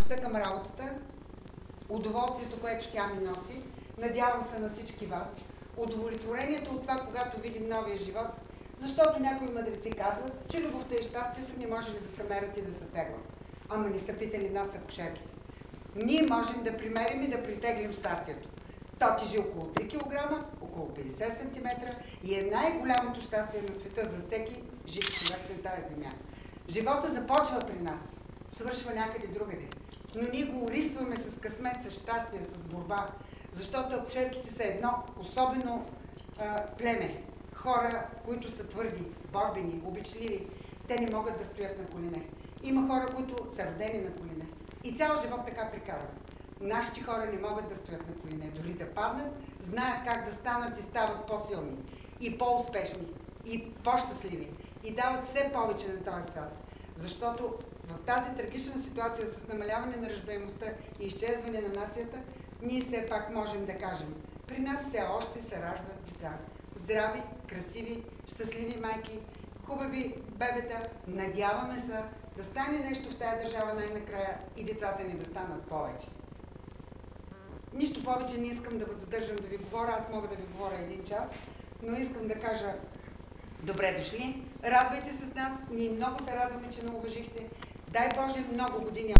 любовта към работата, удоволствието, което тя ми носи, надявам се на всички вас, удовлетворението от това, когато видим новия живот, защото някои мъдреци казват, че любовта и щастието не може ли да се мерят и да се теглят. Ама не са питали нас акушерките. Ние можем да примерим и да притеглим щастието. То тежи около 3 кг, около 50 см и е най-голямото щастие на света за всеки жив човек на тази земя. Живота започва при нас, свършва някъде другаде. Но ние го орисваме с късмет, с щастие, с борба, защото акушерките са едно особено племе. Хора, които са твърди, борбени, обичливи, те не могат да стоят на колене. Има хора, които са родени на колене. И цял живот така прекарват. Нашите хора не могат да стоят на колене, дори да паднат, знаят как да станат и стават по-силни, и по-успешни, и по-щастливи, и дават все повече на този свят. Защото в тази трагична ситуация с намаляване на раждаемостта и изчезване на нацията, ние все пак можем да кажем, при нас все още се раждат деца. Здрави, красиви, щастливи майки, хубави бебета, надяваме се да стане нещо в тая държава най-накрая и децата ни да станат повече. Нищо повече не искам да задържам да ви говоря, аз мога да ви говоря 1 час, но искам да кажа добре дошли, радвайте се с нас, ние много се радваме, че ни уважихте, дай Боже много години